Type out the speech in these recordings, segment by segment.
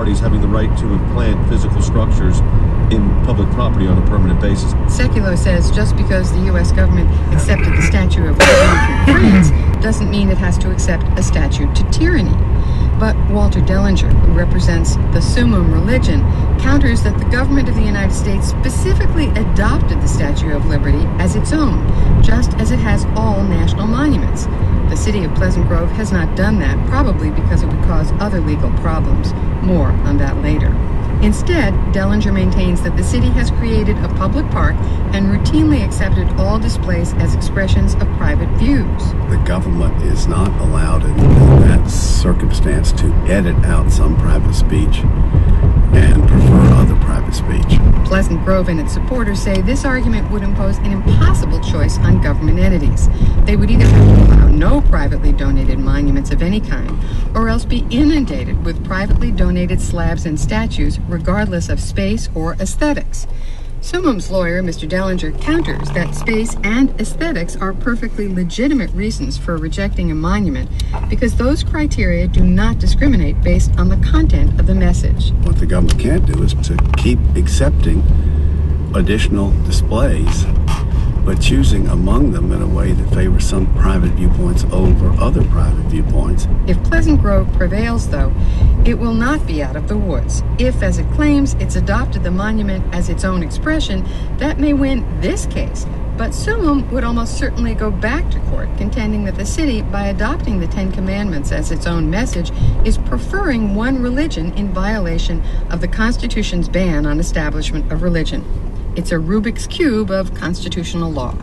parties having the right to implant physical structures in public property on a permanent basis. Seculo says just because the U.S. government accepted the Statue of Liberty from France doesn't mean it has to accept a statute to tyranny. But Walter Dellinger, who represents the Summum religion, counters that the government of the United States specifically adopted the Statue of Liberty as its own, just as it has all national monuments. The city of Pleasant Grove has not done that, probably because it would cause other legal problems. More on that later. Instead, Dellinger maintains that the city has created a public park and routinely accepted all displays as expressions of private views. The government is not allowed in that circumstance to edit out some private speech and prefer other private speech. Pleasant Grove and its supporters say this argument would impose an impossible choice on government entities. They would either have to allow no privately donated monuments of any kind, or else be inundated with privately donated slabs and statues, regardless of space or aesthetics. Summum's lawyer, Mr. Dellinger, counters that space and aesthetics are perfectly legitimate reasons for rejecting a monument because those criteria do not discriminate based on the content of the message. What the government can't do is to keep accepting additional displays, but choosing among them in a way that favors some private viewpoints over other private viewpoints. If Pleasant Grove prevails, though, it will not be out of the woods. If, as it claims, it's adopted the monument as its own expression, that may win this case. But Summum would almost certainly go back to court, contending that the city, by adopting the Ten Commandments as its own message, is preferring one religion in violation of the Constitution's ban on establishment of religion. It's a Rubik's Cube of constitutional law.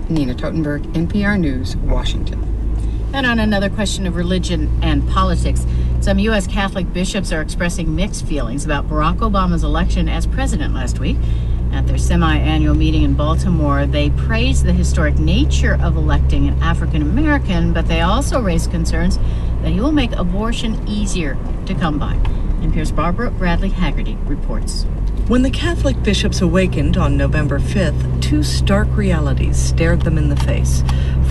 Nina Totenberg, NPR News, Washington. And on another question of religion and politics, some U.S. Catholic bishops are expressing mixed feelings about Barack Obama's election as president last week. At their semi-annual meeting in Baltimore, they praised the historic nature of electing an African American, but they also raised concerns that he will make abortion easier to come by. NPR's Barbara Bradley Haggerty reports. When the Catholic bishops awakened on November 5th, two stark realities stared them in the face.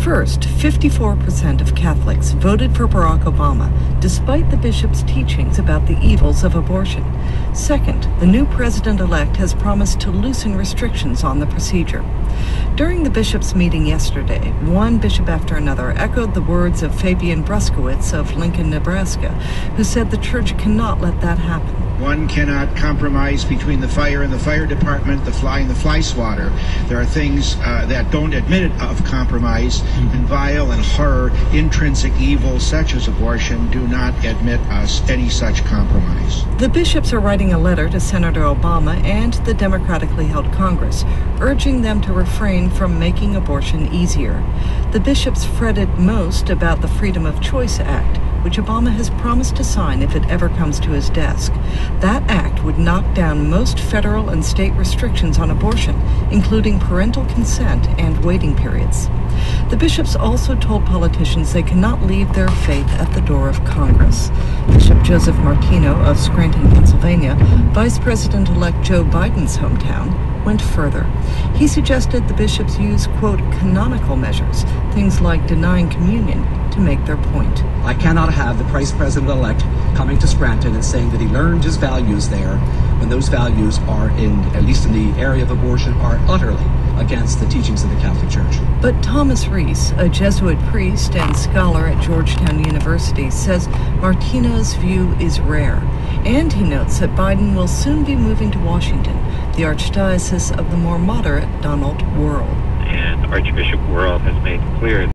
First, 54% of Catholics voted for Barack Obama, despite the bishop's teachings about the evils of abortion. Second, the new president-elect has promised to loosen restrictions on the procedure. During the bishops' meeting yesterday, one bishop after another echoed the words of Fabian Bruskowitz of Lincoln, Nebraska, who said the church cannot let that happen. One cannot compromise between the fire and the fire department, the fly and the fly swatter. There are things that don't admit of compromise, and vile and horror, intrinsic evil such as abortion do not admit us any such compromise. The bishops are writing a letter to Senator Obama and the democratically held Congress, urging them to refrain from making abortion easier. The bishops fretted most about the Freedom of Choice Act, which Obama has promised to sign if it ever comes to his desk. That act would knock down most federal and state restrictions on abortion, including parental consent and waiting periods. The bishops also told politicians they cannot leave their faith at the door of Congress. Bishop Joseph Martino of Scranton, Pennsylvania, Vice President-elect Joe Biden's hometown, went further. He suggested the bishops use, quote, canonical measures, things like denying communion, to make their point. I cannot have the Vice President-elect coming to Scranton and saying that he learned his values there when those values are, at least in the area of abortion, are utterly against the teachings of the Catholic Church. But Thomas Reese, a Jesuit priest and scholar at Georgetown University, says Martino's view is rare. And he notes that Biden will soon be moving to Washington, the archdiocese of the more moderate Donald Wuerl. And Archbishop Wuerl has made clear